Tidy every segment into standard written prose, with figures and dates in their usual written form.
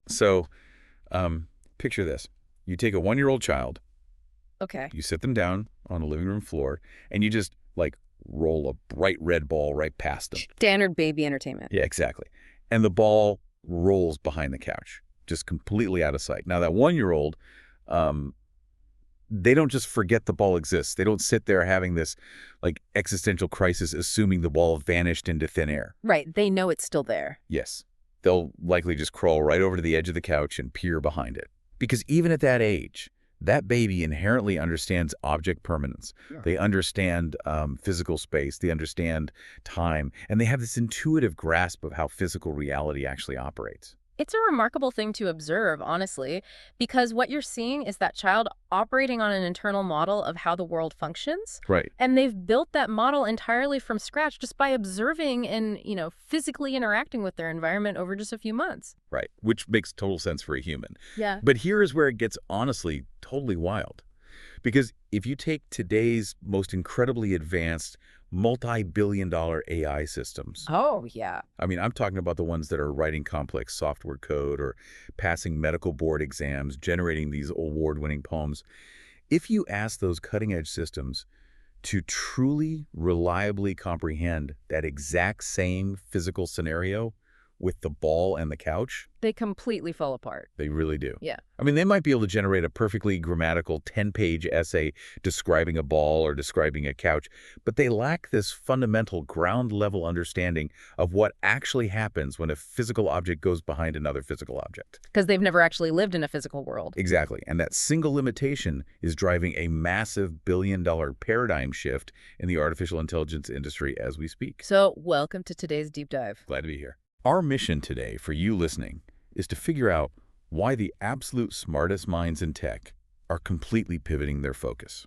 So picture this. You take a 1-year-old child, Okay. you sit them down on a living room floor, and you just, like, roll a bright red ball right past them. Standard baby entertainment. Yeah, exactly. And the ball rolls behind the couch, just completely out of sight. Now, that 1-year-old, um, they don't just forget the ball exists. They don't sit there having this, like, existential crisis assuming the ball vanished into thin air. Right. They know it's still there. Yes. They'll likely just crawl right over to the edge of the couch and peer behind it. Because even at that age, that baby inherently understands object permanence. Yeah. They understand physical space. They understand time. And they have this intuitive grasp of how physical reality actually operates. It's a remarkable thing to observe, honestly, because what you're seeing is that child operating on an internal model of how the world functions. Right. And they've built that model entirely from scratch just by observing and, physically interacting with their environment over just a few months. Right. Which makes total sense for a human. Yeah. But here is where it gets honestly totally wild. Because if you take today's most incredibly advanced multi-billion-dollar AI systems, Oh, yeah. I mean, I'm talking about the ones that are writing complex software code or passing medical board exams, generating these award-winning poems. If you ask those cutting-edge systems to truly, reliably comprehend that exact same physical scenario with the ball and the couch, They completely fall apart. they really do. Yeah. I mean, they might be able to generate a perfectly grammatical 10-page essay describing a ball or describing a couch, but they lack this fundamental ground-level understanding of what actually happens when a physical object goes behind another physical object. Because they've never actually lived in a physical world. Exactly. And that single limitation is driving a massive billion-dollar paradigm shift in the artificial intelligence industry as we speak. So, welcome to today's deep dive. Glad to be here. Our mission today for you listening is to figure out why the absolute smartest minds in tech are completely pivoting their focus.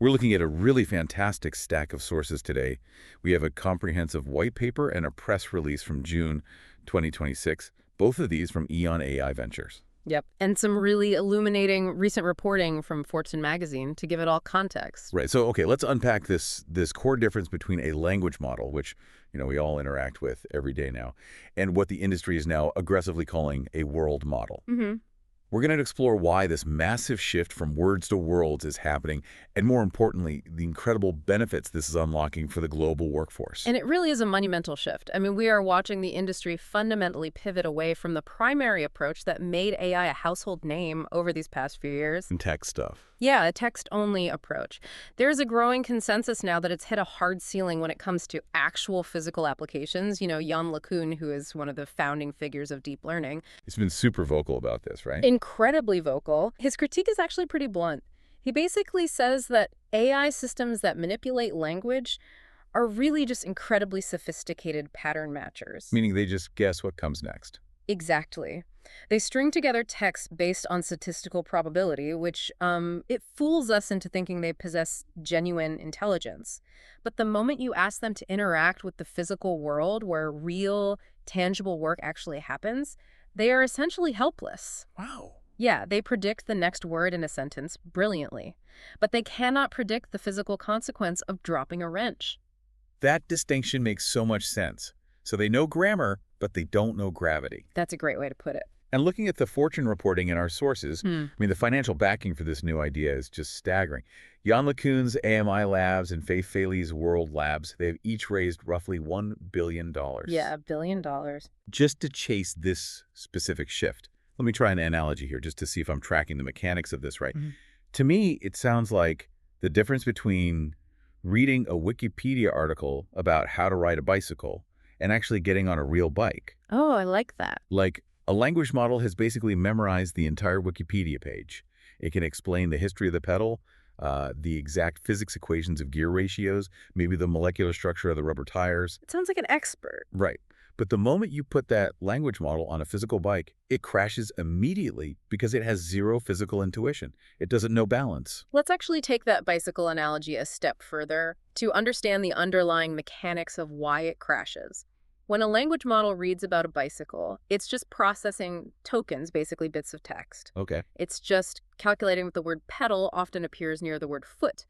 We're looking at a really fantastic stack of sources today. We have a comprehensive white paper and a press release from June 2026, both of these from EON AI Ventures. Yep. And some really illuminating recent reporting from Fortune magazine to give it all context. Right. So, okay, let's unpack this core difference between a language model, which, we all interact with every day now, and what the industry is now aggressively calling a world model. Mm-hmm. We're going to explore why this massive shift from words to worlds is happening, and more importantly, the incredible benefits this is unlocking for the global workforce. And it really is a monumental shift. I mean, we are watching the industry fundamentally pivot away from the primary approach that made AI a household name over these past few years. And tech stuff. Yeah, a text-only approach. There's a growing consensus now that it's hit a hard ceiling when it comes to actual physical applications. Yann LeCun, who is one of the founding figures of deep learning. He's been super vocal about this, right? Incredibly vocal. His critique is actually pretty blunt. He basically says that AI systems that manipulate language are really just incredibly sophisticated pattern matchers. Meaning they just guess what comes next. Exactly. They string together text based on statistical probability, which it fools us into thinking they possess genuine intelligence. But the moment you ask them to interact with the physical world where real, tangible work actually happens, they are essentially helpless. Wow. Yeah, they predict the next word in a sentence brilliantly, but they cannot predict the physical consequence of dropping a wrench. That distinction makes so much sense. So they know grammar, but they don't know gravity. That's a great way to put it. And looking at the Fortune reporting in our sources, the financial backing for this new idea is just staggering. Yann LeCun's AMI Labs and Faith Faley's World Labs, they've each raised roughly $1 billion. Yeah, $1 billion. Just to chase this specific shift. Let me try an analogy here just to see if I'm tracking the mechanics of this right. To me, it sounds like the difference between reading a Wikipedia article about how to ride a bicycle and actually getting on a real bike. Oh, I like that. Like, a language model has basically memorized the entire Wikipedia page. It can explain the history of the pedal, the exact physics equations of gear ratios, maybe the molecular structure of the rubber tires. It sounds like an expert. Right. But the moment you put that language model on a physical bike, it crashes immediately because it has zero physical intuition. It doesn't know balance. Let's actually take that bicycle analogy a step further to understand the underlying mechanics of why it crashes. When a language model reads about a bicycle, it's just processing tokens, basically bits of text. Okay. It's just calculating that the word pedal often appears near the word foot.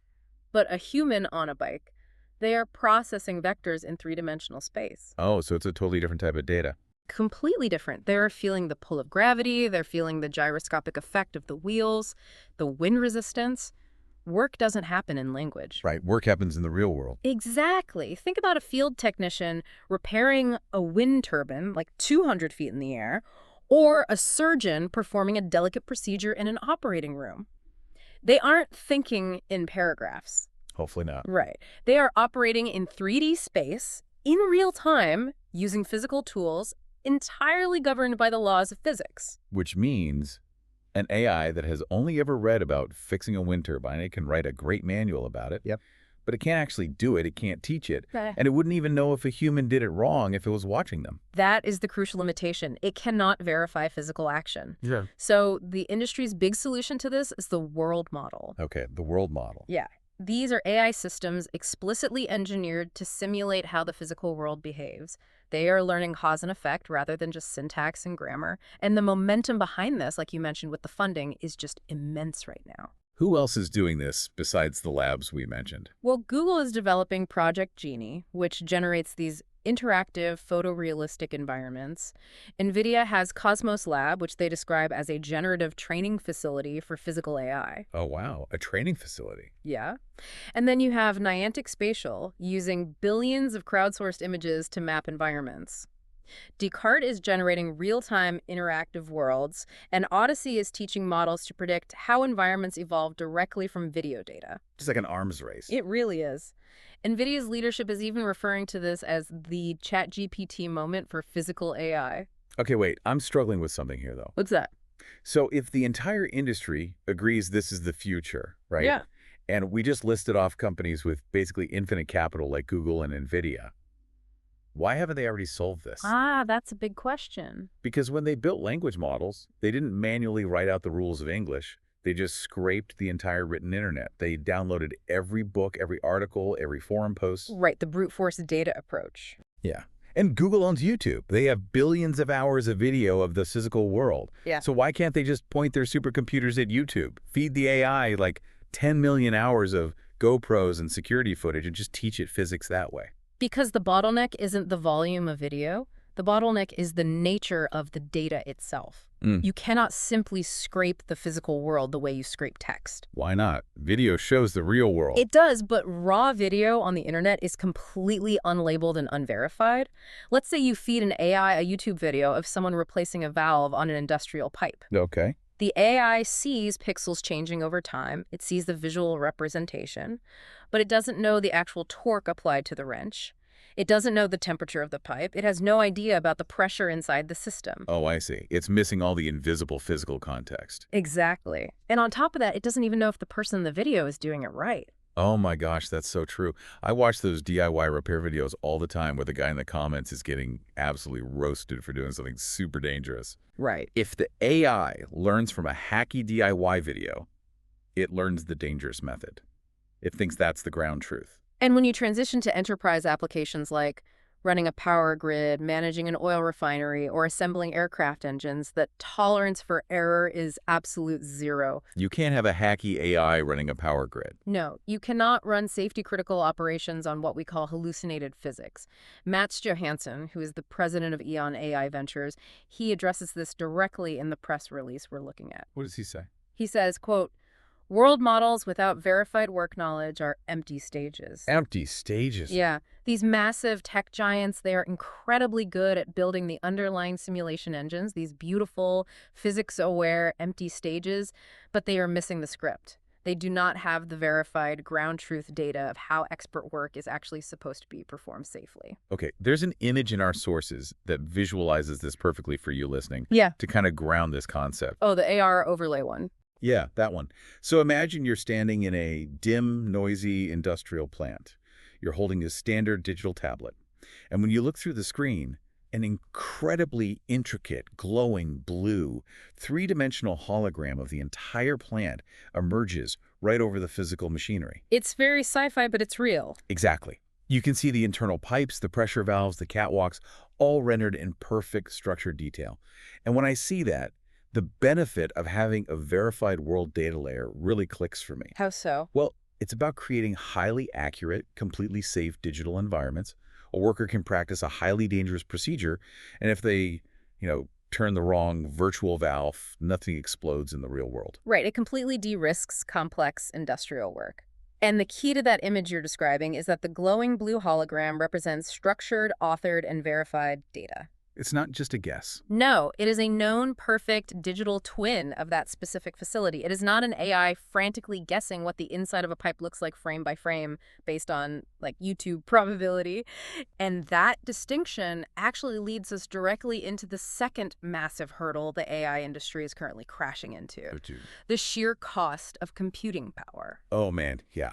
But a human on a bike, they are processing vectors in three-dimensional space. Oh, so it's a totally different type of data. Completely different. They're feeling the pull of gravity, they're feeling the gyroscopic effect of the wheels, the wind resistance. Work doesn't happen in language. Right, work happens in the real world. Exactly. Think about a field technician repairing a wind turbine like 200 feet in the air, or a surgeon performing a delicate procedure in an operating room. They aren't thinking in paragraphs. Hopefully not. Right. They are operating in 3D space, in real time, using physical tools, entirely governed by the laws of physics. Which means an AI that has only ever read about fixing a wind turbine, it can write a great manual about it. Yep. But it can't actually do it, it can't teach it, Right. and it wouldn't even know if a human did it wrong if it was watching them. That is the crucial limitation. It cannot verify physical action. Yeah. So the industry's big solution to this is the world model. Okay, the world model. Yeah. These are AI systems explicitly engineered to simulate how the physical world behaves. They are learning cause and effect rather than just syntax and grammar. And the momentum behind this, like you mentioned with the funding, is just immense right now. Who else is doing this besides the labs we mentioned? Well, Google is developing Project Genie, which generates these interactive photorealistic environments. NVIDIA has Cosmos Lab, which they describe as a generative training facility for physical AI. Oh, wow, a training facility. Yeah. And then you have Niantic Spatial, using billions of crowdsourced images to map environments. Descartes is generating real-time interactive worlds, and Odyssey is teaching models to predict how environments evolve directly from video data. Just like an arms race. It really is. NVIDIA's leadership is even referring to this as the ChatGPT moment for physical AI. Okay, wait, I'm struggling with something here, though. What's that? So if the entire industry agrees this is the future, right? Yeah. And we just listed off companies with basically infinite capital like Google and NVIDIA, why haven't they already solved this? That's a big question. Because when they built language models, they didn't manually write out the rules of English. They just scraped the entire written internet. They downloaded every book, every article, every forum post. Right, the brute force data approach. Yeah. And Google owns YouTube. They have billions of hours of video of the physical world. Yeah. So why can't they just point their supercomputers at YouTube, feed the AI like 10 million hours of GoPros and security footage and just teach it physics that way? Because the bottleneck isn't the volume of video. The bottleneck is the nature of the data itself. You cannot simply scrape the physical world the way you scrape text. Why not? Video shows the real world. It does, but raw video on the internet is completely unlabeled and unverified. Let's say you feed an AI a YouTube video of someone replacing a valve on an industrial pipe. Okay. The AI sees pixels changing over time. It sees the visual representation, but it doesn't know the actual torque applied to the wrench. It doesn't know the temperature of the pipe. It has no idea about the pressure inside the system. Oh, I see. It's missing all the invisible physical context. Exactly. And on top of that, it doesn't even know if the person in the video is doing it right. Oh my gosh, that's so true. I watch those DIY repair videos all the time where the guy in the comments is getting absolutely roasted for doing something super dangerous. Right. If the AI learns from a hacky DIY video, it learns the dangerous method. It thinks that's the ground truth. And when you transition to enterprise applications like running a power grid, managing an oil refinery, or assembling aircraft engines, the tolerance for error is absolute zero. You can't have a hacky AI running a power grid. No, you cannot run safety-critical operations on what we call hallucinated physics. Mats Johansson, who is the president of EON AI Ventures, he addresses this directly in the press release we're looking at. What does he say? He says, quote, "World models without verified work knowledge are empty stages." Empty stages. Yeah. These massive tech giants, they are incredibly good at building the underlying simulation engines, these beautiful, physics-aware, empty stages, but they are missing the script. They do not have the verified ground truth data of how expert work is actually supposed to be performed safely. Okay, there's an image in our sources that visualizes this perfectly for you listening. Yeah. To kind of ground this concept. Oh, the AR overlay one. Yeah, that one. So imagine you're standing in a dim, noisy industrial plant. You're holding a standard digital tablet. And when you look through the screen, an incredibly intricate, glowing blue, three-dimensional hologram of the entire plant emerges right over the physical machinery. It's very sci-fi, but it's real. Exactly. You can see the internal pipes, the pressure valves, the catwalks, all rendered in perfect structured detail. And when I see that, the benefit of having a verified world data layer really clicks for me. How so? Well, it's about creating highly accurate, completely safe digital environments A worker can practice a highly dangerous procedure, and if they, turn the wrong virtual valve, nothing explodes in the real world. Right, it completely de-risks complex industrial work. And the key to that image you're describing is that the glowing blue hologram represents structured, authored, and verified data. It's not just a guess. No, it is a known, perfect digital twin of that specific facility. It is not an AI frantically guessing what the inside of a pipe looks like frame by frame based on, like, YouTube probability. And that distinction actually leads us directly into the second massive hurdle the AI industry is currently crashing into: Oh, dude. the sheer cost of computing power. Oh, man, yeah.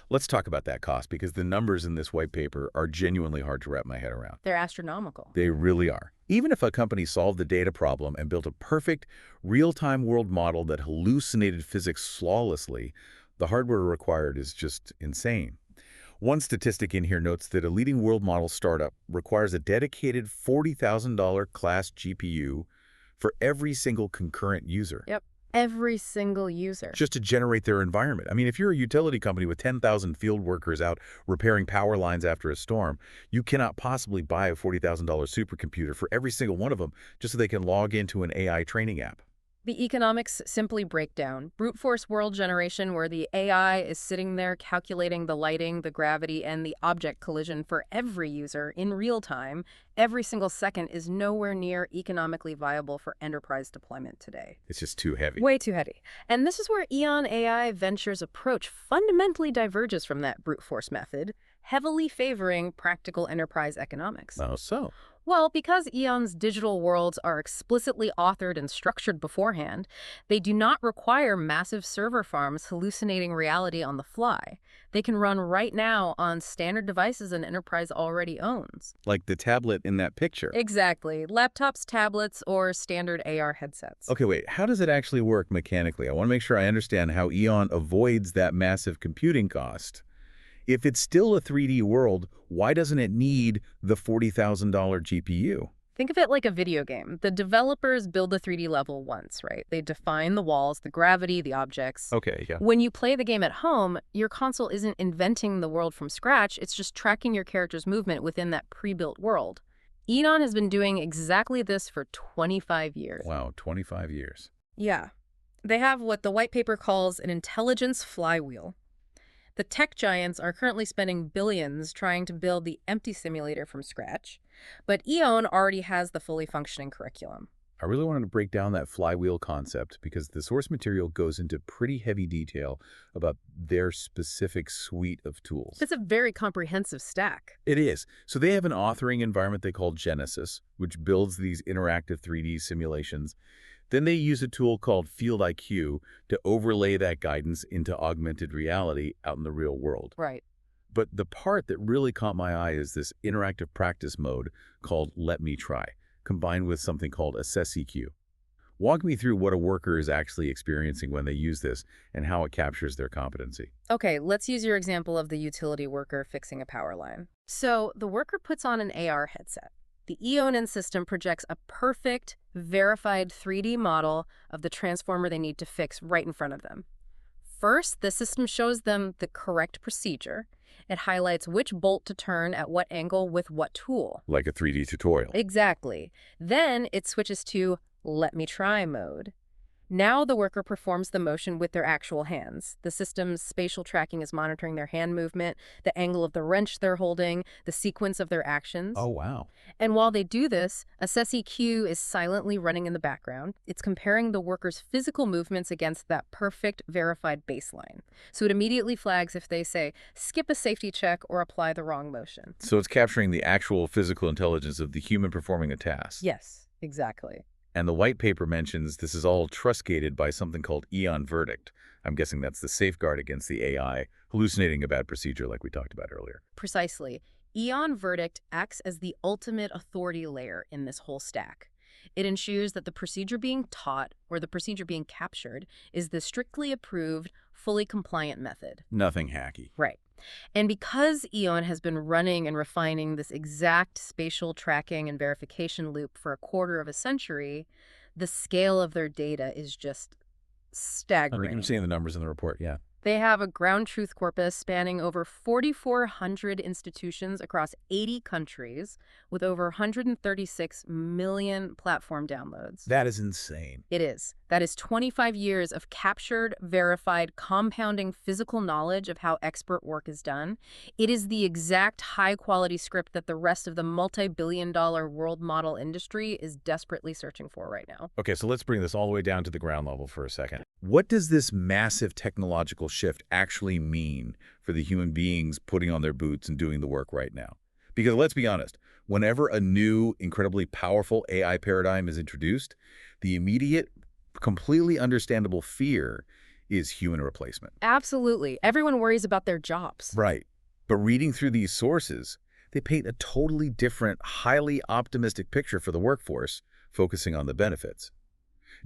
Let's talk about that cost, because the numbers in this white paper are genuinely hard to wrap my head around. They're astronomical. They really are. Even if a company solved the data problem and built a perfect, real-time world model that hallucinated physics flawlessly, the hardware required is just insane. One statistic in here notes that a leading world model startup requires a dedicated $40,000 class GPU for every single concurrent user. Yep. Every single user. Just to generate their environment. I mean, if you're a utility company with 10,000 field workers out repairing power lines after a storm, you cannot possibly buy a $40,000 supercomputer for every single one of them just so they can log into an AI training app. The economics simply break down. Brute force world generation, where the AI is sitting there calculating the lighting, the gravity, and the object collision for every user in real time, every single second, is nowhere near economically viable for enterprise deployment today. It's just too heavy. Way too heavy. And this is where EON AI Ventures' approach fundamentally diverges from that brute force method, heavily favoring practical enterprise economics. Oh, so? Well, because EON's digital worlds are explicitly authored and structured beforehand, they do not require massive server farms hallucinating reality on the fly. They can run right now on standard devices an enterprise already owns. Like the tablet in that picture. Exactly. Laptops, tablets, or standard AR headsets. Okay, wait. How does it actually work mechanically? I want to make sure I understand how EON avoids that massive computing cost. If it's still a 3D world, why doesn't it need the $40,000 GPU? Think of it like a video game. The developers build the 3D level once, right? They define the walls, the gravity, the objects. Okay, yeah. When you play the game at home, your console isn't inventing the world from scratch. It's just tracking your character's movement within that pre-built world. EON has been doing exactly this for 25 years. Wow, 25 years. Yeah. They have what the white paper calls an intelligence flywheel. The tech giants are currently spending billions trying to build the empty simulator from scratch, but EON already has the fully functioning curriculum. I really wanted to break down that flywheel concept because the source material goes into pretty heavy detail about their specific suite of tools. It's a very comprehensive stack. It is. So they have an authoring environment they call Genesis, which builds these interactive 3D simulations. Then they use a tool called Field IQ to overlay that guidance into augmented reality out in the real world. Right. But the part that really caught my eye is this interactive practice mode called Let Me Try, combined with something called Assess EQ. Walk me through what a worker is actually experiencing when they use this and how it captures their competency. Okay, let's use your example of the utility worker fixing a power line. So the worker puts on an AR headset. The EON system projects a perfect, verified 3D model of the transformer they need to fix right in front of them. First, the system shows them the correct procedure. It highlights which bolt to turn at what angle with what tool. Like a 3D tutorial. Exactly. Then it switches to Let Me Try mode. Now the worker performs the motion with their actual hands. The system's spatial tracking is monitoring their hand movement, the angle of the wrench they're holding, the sequence of their actions. Oh, wow. And while they do this, Assess EQ is silently running in the background. It's comparing the worker's physical movements against that perfect, verified baseline. So it immediately flags if they say, skip a safety check or apply the wrong motion. So it's capturing the actual physical intelligence of the human performing a task. Yes, exactly. And the white paper mentions this is all trust-gated by something called EON verdict. I'm guessing that's the safeguard against the AI hallucinating a bad procedure like we talked about earlier. Precisely. EON verdict acts as the ultimate authority layer in this whole stack. It ensures that the procedure being taught or the procedure being captured is the strictly approved, fully compliant method. Nothing hacky. Right. And because EON has been running and refining this exact spatial tracking and verification loop for a quarter of a century, the scale of their data is just staggering. I'm seeing the numbers in the report, yeah. They have a ground truth corpus spanning over 4,400 institutions across 80 countries with over 136 million platform downloads. That is insane. It is. That is 25 years of captured, verified, compounding physical knowledge of how expert work is done. It is the exact high-quality script that the rest of the multi-billion-dollar world model industry is desperately searching for right now. Okay, so let's bring this all the way down to the ground level for a second. What does this massive technological shift actually mean for the human beings putting on their boots and doing the work right now? Because let's be honest, whenever a new, incredibly powerful AI paradigm is introduced, the immediate, completely understandable fear is human replacement. Absolutely. Everyone worries about their jobs. Right. But reading through these sources, they paint a totally different, highly optimistic picture for the workforce, focusing on the benefits.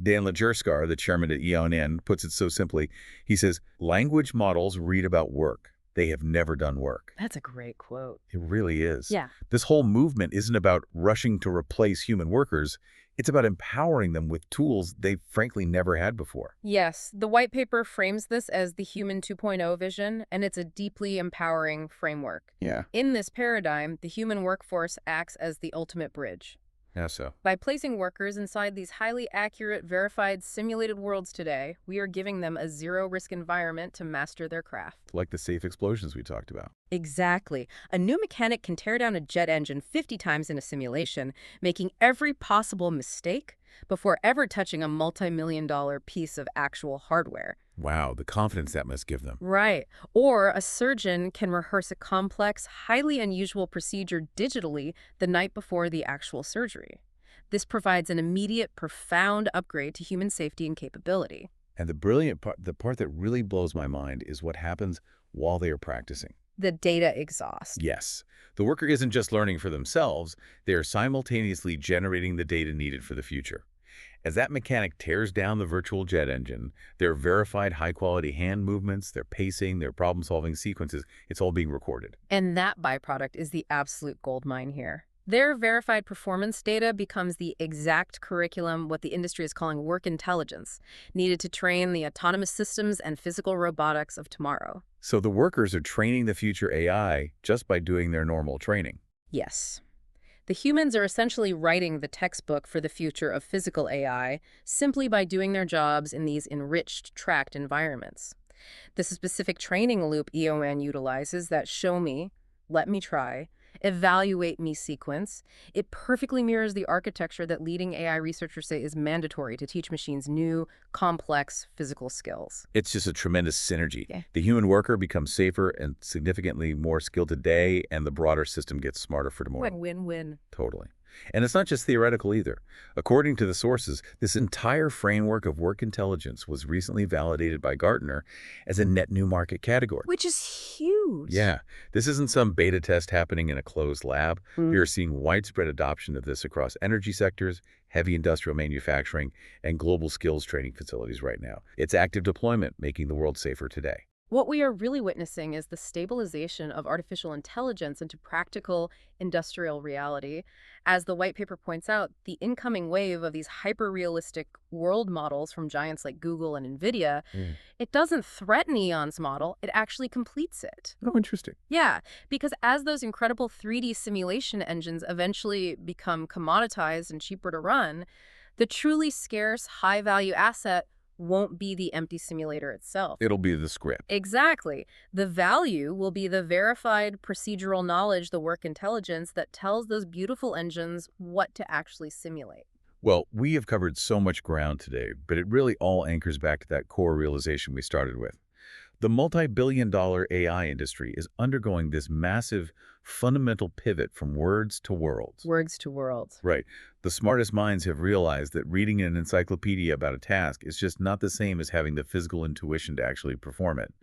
Dan Lajerskar, the chairman at EON AI, puts it so simply. He says, language models read about work. They have never done work. That's a great quote. It really is. Yeah. This whole movement isn't about rushing to replace human workers. It's about empowering them with tools they've frankly never had before. Yes, the white paper frames this as the Human 2.0 vision, and it's a deeply empowering framework. Yeah. In this paradigm, the human workforce acts as the ultimate bridge. Yeah, so. By placing workers inside these highly accurate, verified, simulated worlds today, we are giving them a zero-risk environment to master their craft. Like the safe explosions we talked about. Exactly. A new mechanic can tear down a jet engine 50 times in a simulation, making every possible mistake before ever touching a multi-million-dollar piece of actual hardware. Wow, the confidence that must give them. Right. Or a surgeon can rehearse a complex, highly unusual procedure digitally the night before the actual surgery. This provides an immediate, profound upgrade to human safety and capability. And the brilliant part, the part that really blows my mind is what happens while they are practicing. The data exhaust. Yes. The worker isn't just learning for themselves, they are simultaneously generating the data needed for the future. As that mechanic tears down the virtual jet engine, their verified high-quality hand movements, their pacing, their problem-solving sequences, it's all being recorded. And that byproduct is the absolute goldmine here. Their verified performance data becomes the exact curriculum, what the industry is calling work intelligence, needed to train the autonomous systems and physical robotics of tomorrow. So the workers are training the future AI just by doing their normal training. Yes. The humans are essentially writing the textbook for the future of physical AI simply by doing their jobs in these enriched, tracked environments. This specific training loop EON utilizes, that show me, let me try, evaluate me sequence, it perfectly mirrors the architecture that leading AI researchers say is mandatory to teach machines new, complex physical skills. It's just a tremendous synergy. Yeah. The human worker becomes safer and significantly more skilled today, and the broader system gets smarter for tomorrow. Win-win. Totally. And it's not just theoretical either. According to the sources, this entire framework of work intelligence was recently validated by Gartner as a net new market category. Which is huge. Yeah, this isn't some beta test happening in a closed lab. Mm. We are seeing widespread adoption of this across energy sectors, heavy industrial manufacturing, and global skills training facilities right now. It's active deployment, making the world safer today. What we are really witnessing is the stabilization of artificial intelligence into practical industrial reality. As the white paper points out, the incoming wave of these hyper-realistic world models from giants like Google and NVIDIA, it doesn't threaten EON's model, it actually completes it. Oh, interesting. Yeah, because as those incredible 3D simulation engines eventually become commoditized and cheaper to run, the truly scarce, high-value asset won't be the empty simulator itself. It'll be the script. Exactly. The value will be the verified procedural knowledge, the work intelligence that tells those beautiful engines what to actually simulate. Well, we have covered so much ground today, but it really all anchors back to that core realization we started with. The multi-billion-dollar AI industry is undergoing this massive, fundamental pivot from words to worlds. Words to worlds. Right. The smartest minds have realized that reading an encyclopedia about a task is just not the same as having the physical intuition to actually perform it.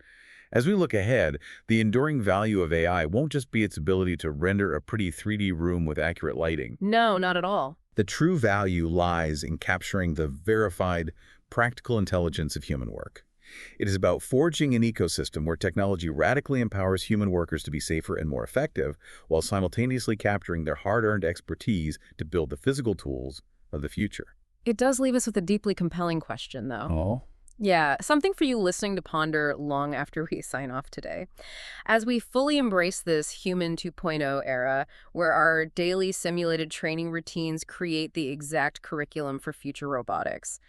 As we look ahead, the enduring value of AI won't just be its ability to render a pretty 3D room with accurate lighting. No, not at all. The true value lies in capturing the verified, practical intelligence of human work. It is about forging an ecosystem where technology radically empowers human workers to be safer and more effective, while simultaneously capturing their hard-earned expertise to build the physical tools of the future. It does leave us with a deeply compelling question, though. Oh? Yeah, something for you listening to ponder long after we sign off today. As we fully embrace this human 2.0 era, where our daily simulated training routines create the exact curriculum for future robotics,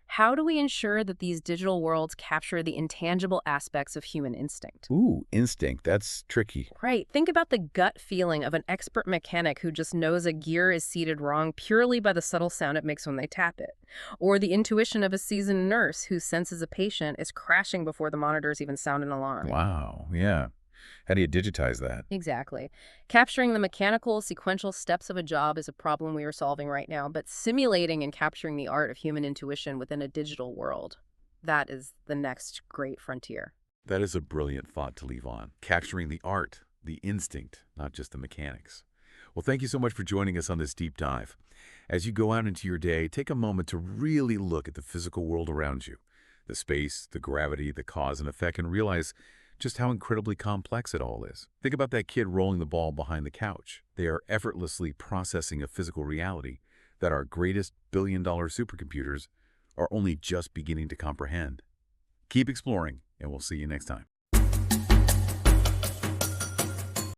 how do we ensure that these digital worlds capture the intangible aspects of human instinct? Ooh, instinct. That's tricky. Right. Think about the gut feeling of an expert mechanic who just knows a gear is seated wrong purely by the subtle sound it makes when they tap it. Or the intuition of a seasoned nurse who senses a patient is crashing before the monitors even sound an alarm. Wow, yeah. How do you digitize that? Exactly. Capturing the mechanical, sequential steps of a job is a problem we are solving right now, but simulating and capturing the art of human intuition within a digital world, that is the next great frontier. That is a brilliant thought to leave on. Capturing the art, the instinct, not just the mechanics. Well, thank you so much for joining us on this deep dive. As you go out into your day, take a moment to really look at the physical world around you, the space, the gravity, the cause and effect, and realize just how incredibly complex it all is. Think about that kid rolling the ball behind the couch. They are effortlessly processing a physical reality that our greatest billion-dollar supercomputers are only just beginning to comprehend. Keep exploring, and we'll see you next time.